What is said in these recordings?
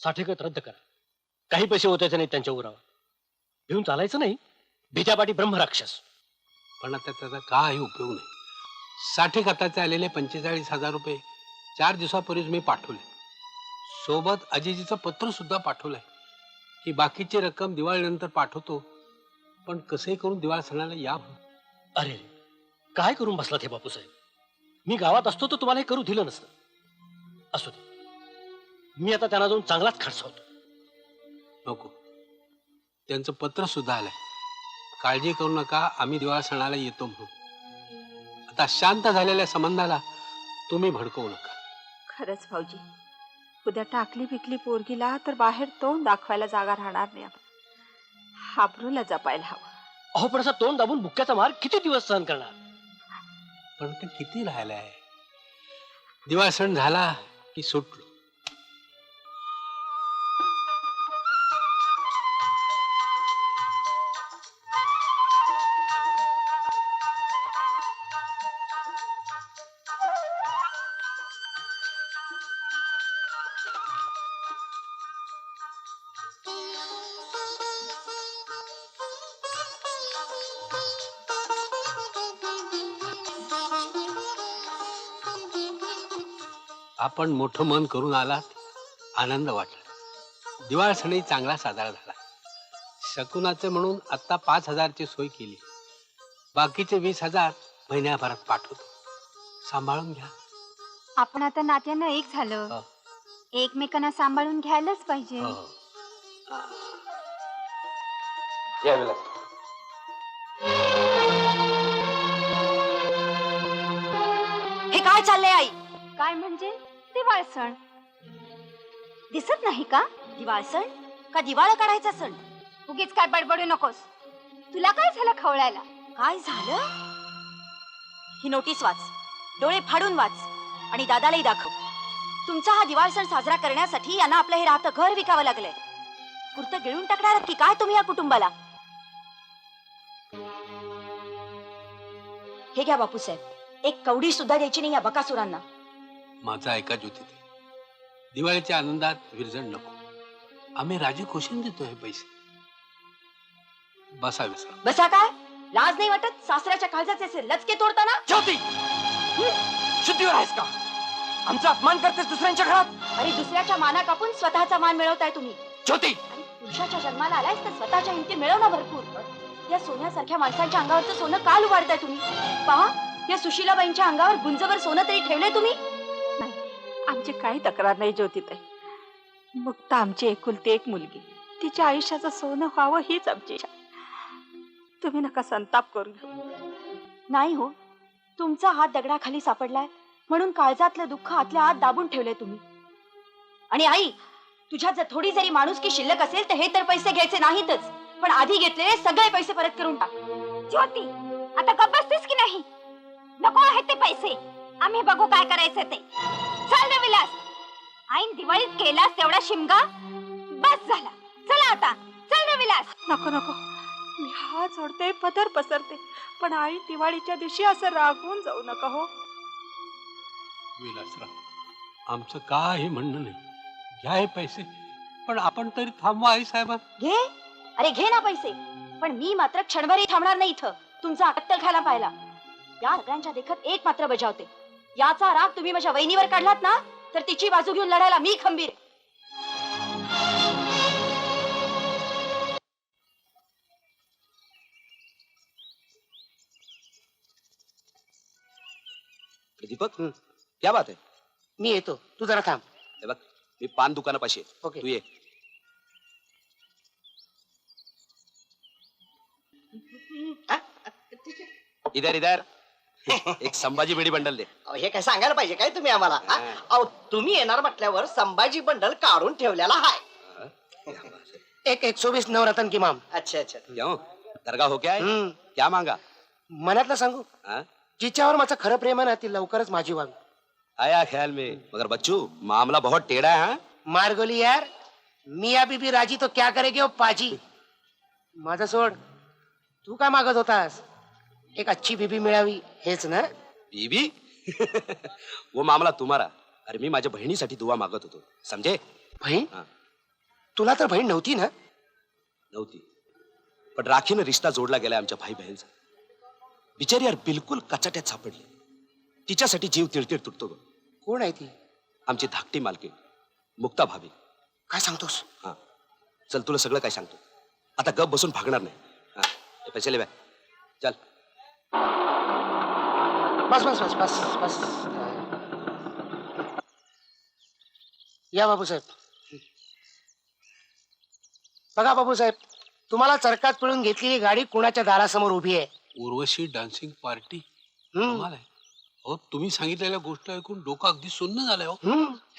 साठेकत रद्द करा. काही पैसे होतायचे नाही त्यांच्या उरावर. घेऊन चालायचं नाही. भीत्यापाठी ब्रह्मराक्षस. पण आता त्याचा काही उपयोग नाही. साठे खताचे आलेले 45,000 रुपये 4 दिवसापूर्वीच मी पाठवले. सोबत अजयजीचं पत्र सुद्धा पाठवलंय की बाकीची रक्कम दिवाळीनंतर पाठवतो, पण कसंही करून दिवाळ सणाला या. अरे काय करून बसलात हे बापूसाहेब. मी गावात असतो तर तुम्हाला हे करू दिलं नसतं. असू दे, मी आता त्यांना जाऊन चांगलाच खर्चवतो. नको, त्यांचं पत्र सुद्धा आलंय. काळजी करू नका, आम्ही दिवाळ सणाला येतो म्हणून. आता शांत झालेल्या संबंधाला तुम्ही भडकवू नका. खरंच भाऊजी, उद्या टाकली बिकली पोरगीला तर बाहेर तोंड दाखवायला जागा राहणार नाही. हाबरूला जपायला हवं. अहो पण असं तोंड दाबून बुक्क्याचा मार किती दिवस सहन करणार. पण ते किती राहिलंय. दिवाळ सण झाला की सुटलो. आपण मोठं मन करून आलात, आनंद वाटला. दिवाळ सणही चांगला साजरा झाला. शकुनाचे म्हणून आता 5,000ची सोय केली. बाकीचे 20,000 महिन्याभरात पाठवतो. सांभाळून घ्या. आपण आता नात्यानं एक झालं. एकमेकांना सांभाळून घ्यायलाच पाहिजे. हे काय चाललंय आई? काय म्हणजे दिवाळ सण दिसत नाही का? दिवाळ सण का दिवाळ काढायचा सण? उगीच काय बडबडू नकोस. तुला काय झालं खवळायला? काय झालं? ही नोटीस वाच, डोळे फाडून वाच आणि दादालाही दाखव. तुमचा हा दिवाळ सण साजरा करण्यासाठी यांना आपलं हे राहतं घर विकावं लागलंय. पुरतं गिळून टाकणार की काय तुम्ही या कुटुंबाला? हे घ्या बापूसाहेब, एक कवडी सुद्धा द्यायची नाही या बकासुरांना. माझा ऐका ज्योती, दिवाळीच्या आनंदात विरजण नको. आम्ही राजी खुशीन देतो हे पैसे. बसा विसरा. बसा काय? लाज नाही वाटत? सासऱ्याच्या काळजाचे लचके तोडताना. ज्योती, शुद्धीवर आहेस का? आमचा अपमान करतेस दुसऱ्यांच्या घरात. अरे दुसऱ्याच्या माना कापून स्वतःचा मान मिळवताय तुम्ही. ज्योती, आणि पुरुषाच्या जन्माला आलायस तर स्वतःच्या हिमती मिळव ना भरपूर. या सोन्यासारख्या माणसांच्या अंगावरचं सोनं का लुबाडताय तुम्ही? पहा, या सुशीलाबाईंच्या अंगावर गुंजभर सोनं तरी ठेवलंय तुम्ही. आमची काही तक्रार नाही ज्योतिताई. मुक्त आमची एकुलती एक मुलगी, तिच्या आयुष्याचं सोनं व्हावं हीच आमची इच्छा. तुम्ही नका संताप करू घेऊ. नाही हो, तुमचा हात दगडाखाली सापडलाय म्हणून काळजातलं दुःख आतल्या आत दाबून ठेवलंय तुम्ही. आणि आई, तुझ्यात जर थोडी जरी माणुसकी शिल्लक असेल तर हे तर पैसे घ्यायचे नाहीतच, पण आधी घेतलेले सगळे पैसे परत करून टाक. ज्योती, आता गप्प बसतेस की नाही? नको आहेत ते पैसे. आम्ही बघू काय करायचं ते. चल रे विलास, आईन दिवाळीत केलास तेवढा शिमगा बस झाला. चला आता, चल रे विलास. नको नको, मी हात जोडते, पदर पसरते, पण आई दिवाळीच्या दिवशी असं रागवून जाऊ नका हो. विलासराव, आमचं काही म्हणणं नाही. घ्या हे पैसे, पण आपण तरी थांबवा आई साहेबां. घे, अरे घे ना पैसे, पण मी मात्र क्षणभरही थांबणार नाही इथं तुमचा अट्टल खायला पाहिला. या सगळ्यांच्या देखत एक मात्र बजावते. याचा राग तुम्ही माझ्या वहिनीवर काढलात ना, तर तिची बाजू घेऊन लढायला मी खंबीर. दीपक, क्या बात है? मी येतो, तू जरा थांब. हे बघ, मी पान दुकानापाशी आहे. ओके. तू ये. इधर इधर एक संभाजी बेडी बंडल दे. अहो, हे काय सांगायला पाहिजे काय तुम्ही आम्हाला? हा? अहो, तुम्ही येणार म्हटल्यावर संभाजी बंडल काढून ठेवलेला हाय. एक 120 नवरत्न की माम. अच्छा अच्छा. क्यों? दरगाह हो क्या है? क्या मांगा? मनातलं सांगू, हाँ? जिच्यावर माझं खरं प्रेम आहे ना, ती लवकरच माझी व्हावी. आया ख्याल में, मगर बच्चू मामला बहुत टेढ़ा है. हाँ? मार गोली यार, मिया बीबी राजी तो क्या करेगी ओ पाजी. माझं सोड, तू काय मागत होतास? एक अच्छी बीबी मिळावी हेच ना? बीबी? वो मामला तुम्हारा. अरे मी माझ्या बहिणीसाठी दुवा मागत होतो, समझे? बहीण? हाँ. तुला तर बहीण नव्हती ना? नव्हती, पण राखीनं रिश्ता जोडला गेलाय आमच्या भाई बहिणीचा. बिचारी यार बिलकुल कचाट्यात सापडली. तिच्यासाठी जीव तिळतिळ तुटतो ग. कोण आहे ती? आमची धाकटी मालकीण मुक्ता भाभी. काय सांगतोस? हा, चल तुला सगळं काय सांगतो. आता गप बसून भागणार नाही. हा, हे पैसे ले बाय. चल. बस बस बस बस बस. या बाबूसाहेब. बघा बाबूसाहेब, तुम्हाला चरकात पिळून घेतलेली गाडी कुणाच्या दारासमोर उभी आहे. Urvashi dancing party. हम्म, कमाल आहे. हो, तुम्ही सांगितलेल्या गोष्ट ऐकून डोकं अगदी सुन्न झालंय हो.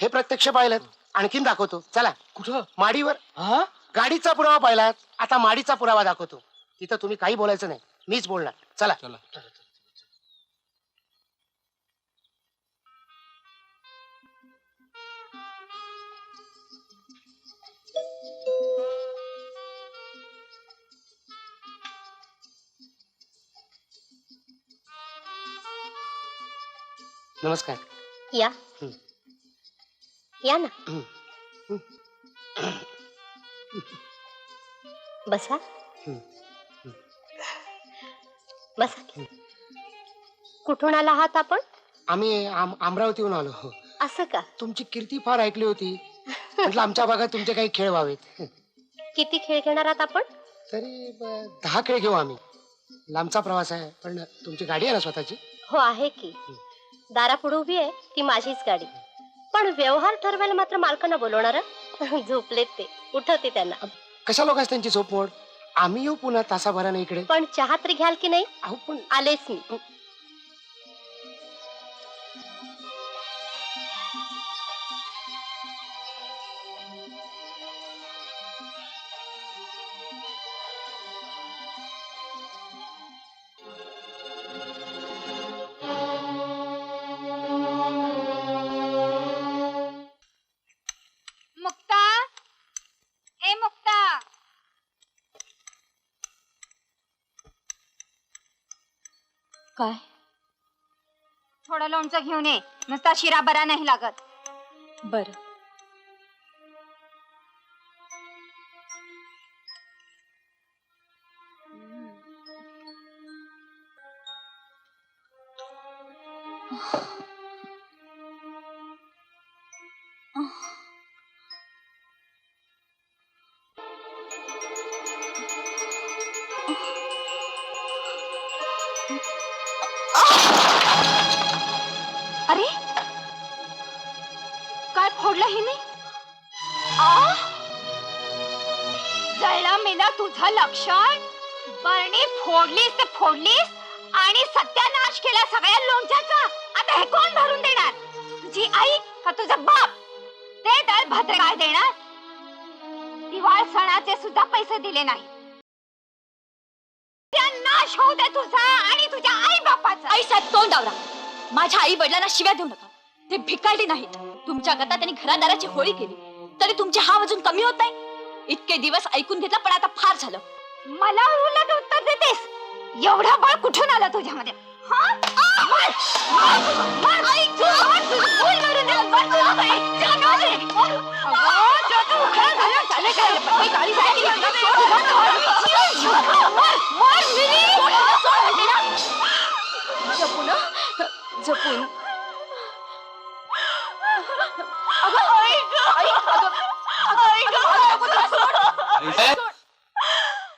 हे प्रत्यक्ष पाहिलं. आणखीन दाखवतो. चला. कुठं? माडीवर. हा? गाडीचा पुरावा पाहिलात, आता माडीचा पुरावा दाखवतो. तिथं तुम्ही काही बोलायचं नाही, मीच बोलणार. चला. चला. नमस्कार. या हं. या ना. हं. बसा. हं. बसा. कुठून आला आहात आपण? आम्ही अमरावतीहून आलो. असं का? तुमची कीर्ती फार ऐकली होती. म्हटलं आमच्या भागात तुमचे काही खेळ व्हावेत. किती खेळ घेणार आहात आपण? तरी 10 खेळ घेऊ आम्ही. लांबचा प्रवास आहे, पण तुमची गाडी आहे ना स्वतःची? हो आहे की. दारापुढे उभी आहे ती माझीच गाडी. पण व्यवहार ठरवायला मात्र मालकांना बोलवणार हं? झोपलेत ते. उठवते त्यांना. कशा लोकांस त्यांची झोप मोड. आम्ही येऊ पुन्हा तासाभराने इकडे. पण चहा तरी घ्याल की नाही? अहो पण आलेच मी. मुक्ता, ए मुक्ता. काय? थोडं लोणचं घेऊन ये. नुसता शिरा बरा नाही लागत. बरं. अरे काय फोडलं हिने? जळला मेला तुझं लक्षण. बरणी फोडलीस ते फोडलीस आणि सत्यानाश केला सगळ्या लोणच्याचा. आता हे कोण भरून देणार? तुझी आई का तुझा बाप? ते दळ भद्र काय देणार? दिवाळ सणाचे सुद्धा पैसे दिले नाही. नाश होऊ दे तुझा आणि तुझ्या आई बापाचा. आई साहेब तोंड आवरा. माझ्या आई वडिलांना शिव्या देऊ नका. ते भिकारली नाहीत. तुमच्या करता त्यांनी घरादाराची होळी केली तरी तुमचे हा अजून कमी होत नाही. इतके दिवस ऐकून घेतलं पण आता फार झालं. मला उलट उत्तर देतेस? एवढा बळ कुठून आला तुझ्यामध्ये? जपून.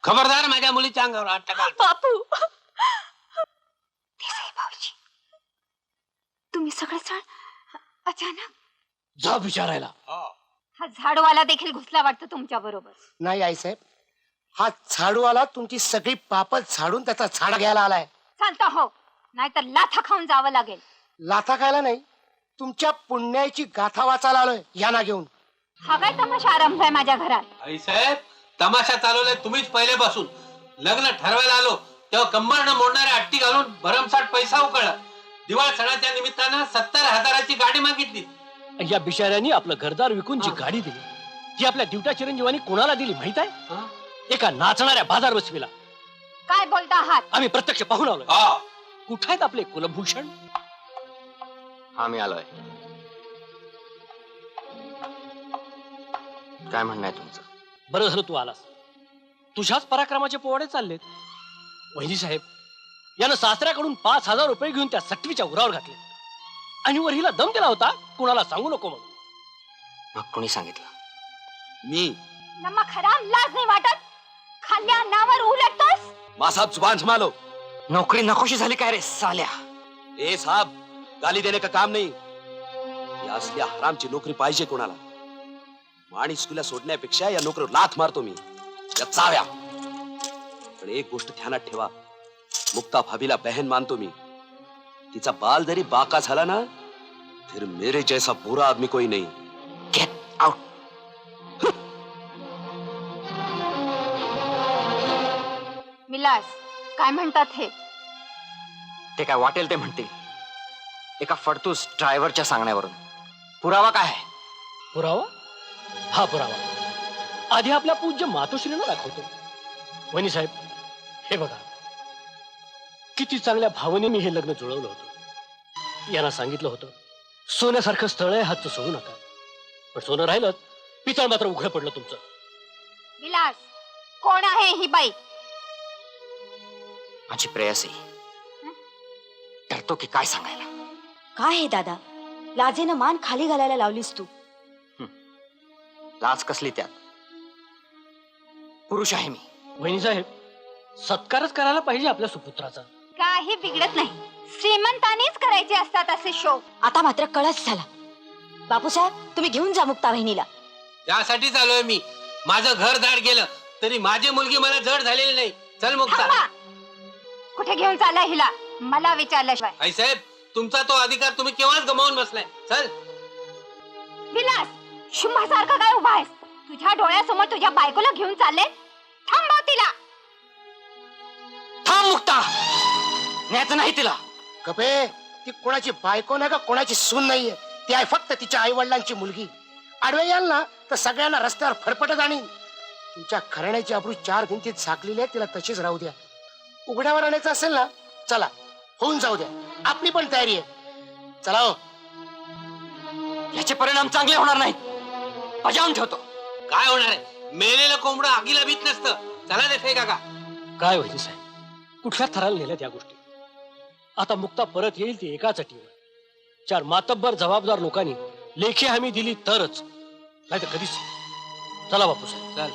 खबरदार माझ्या मुलीच्या अंगावर हात टाकाल. बापू, तुम्ही सगळे सण अचानक. जा विचारायला. हा झाडवाला देखील घुसला वाटतं तुमच्या बरोबर. नाही आईसाहेब, हा झाडूवाला तुमची सगळी पापच झाडून त्याचा झाड घ्यायला आलाय. चालतं हो, नाहीतर लाथा खाऊन जावं लागेल. लाथा खायला नाही, तुमच्या पुण्याची गाथा वाचायला आलोय यांना घेऊन. हा काय तमाशा आरंभ आहे माझ्या घरात? आई साहेब, तमाशा चालवलाय तुम्हीच पहिल्यापासून. लग्न ठरवायला आलो तेव्हा कंबर न मोडणाऱ्या अट्टी घालून भरमसाठ पैसा उकळला. दिवाळ सणाच्या निमित्तानं 70,000ची गाडी मागितली. या बिचाऱ्यांनी आपलं घरदार विकून जी गाडी दिली ती आपल्या ड्युट्या चिरंजीवानी कोणाला दिली माहित आहे? एका नाचणाऱ्या बाजार बसवीला. काय बोलता आहात? आम्ही प्रत्यक्ष पाहून आलोय. कुठे आहेत आपले कुलभूषण? आम्ही आलोय. काय म्हणणं आहे तुमचं? बरं झालं तू आलास. तुझ्याच पराक्रमाचे पोवाडे चाललेत. वहिनी साहेब यानं सासऱ्याकडून 5,000 रुपये घेऊन त्या सटवीच्या उरावर घातले आणि वर हिला दम दिला होता कुणाला सांगू नको म्हणून. मग कोणी सांगितलं? मी नमक हराम, लाज नाही वाटत? खाल्ल्या अन्नावर उलटतोस? मासाब जुबान संभालो. नोकरी नकोशी झाली काय रे साल्या? ए साहब, गाली देने का काम नाही. या असल्या हरामची नोकरी पाहिजे कोणाला. माणी स्कूलला सोडण्यापेक्षा या नोकरीवर लाथ मारतो मी या चाव्या. पण एक गोष्ट ध्यानात ठेवा, मुक्ता भाभीला बहन मानतो मी. तिचा बाल जरी बाका झाला ना, फिर मेरे जैसा बुरा आदमी कोई नहीं. Get out. विलास, काय म्हणतात हे? ते काय वाटेल ते म्हणतील. एका फडतूस ड्रायव्हरच्या सांगण्यावरून. पुरावा काय आहे? पुरावा? हा पुरावा आधी आपल्या पूज्य मातोश्रीनं दाखवतो. वहिनी साहेब हे बघा, किती चांगल्या भावने मी हे लग्न जुळवलं होतं. यांना सांगितलं होतं सोन्यासारखं स्थळ आहे, हातचं सोडू नका. पण सोनं राहिलं, पितळ मात्र उघडं पडलं तुमचं. विलास, कोण आहे ही बाई? माझी प्रेयसी. डरतो की काय सांगायला? काय हे दादा, लाजेनं मान खाली घालायला लावलीस तू. लाज कसली त्यात? पुरुष आहे मी. वहिनी साहेब सत्कारच करायला पाहिजे आपल्या सुपुत्राचा. काही बिघडत नाही. श्रीमंतानीच करायचे असतात असे शो. आता मात्र कळस झाला. बापूसाहेब तुम्ही घेऊन जा मुक्ता बहिणीला. त्यासाठीच आलोय मी. माझं घर दाड गेलं तरी माझी मुलगी मला जड झालेली नाही. चल मुक्ता. थांबा. कुठे घेऊन चाललाय हिला? मला विचारल्याशिवाय. आई साहेब, तुमचा तो अधिकार तुम्ही केव्हाच गमावून बसलाय. चल. विलास, शुंभासारखा काय उभा आहेस? तुझ्या डोळ्यासमोर तुझ्या बायकोला घेऊन चालले. थांबव तिला. थांब मुक्ता, न्यायचं नाही तिला. कपे, ती कोणाची बायको नाही का कोणाची सून नाहीये. ती आहे फक्त तिच्या आई वडिलांची मुलगी. आडवे याल ना तर सगळ्यांना रस्त्यावर फरफटत आणीन. तुमच्या घराण्याची अब्रू 4 भिंतीत झाकलेली आहे, तिला तशीच राहू द्या. उघड्यावर आणायचं असेल ना, चला होऊन जाऊ द्या. आपली पण तयारी आहे. चला हो. याचे परिणाम चांगले होणार नाहीत. बजावून ठेवतो. काय होणार आहे? मेलेलं कोंबडं आगीला भीत नसतं. चला देते काका. काय वहिनी साहेब, कुठल्या थराला नेल्या त्या गोष्टी. आता मुक्ता परत येईल ती एकाच अटीवर. 4 मातब्बर जबाबदार लोकांनी लेखी हमी दिली तरच, नाही तर कधीच. चला बापू साहेब. चल.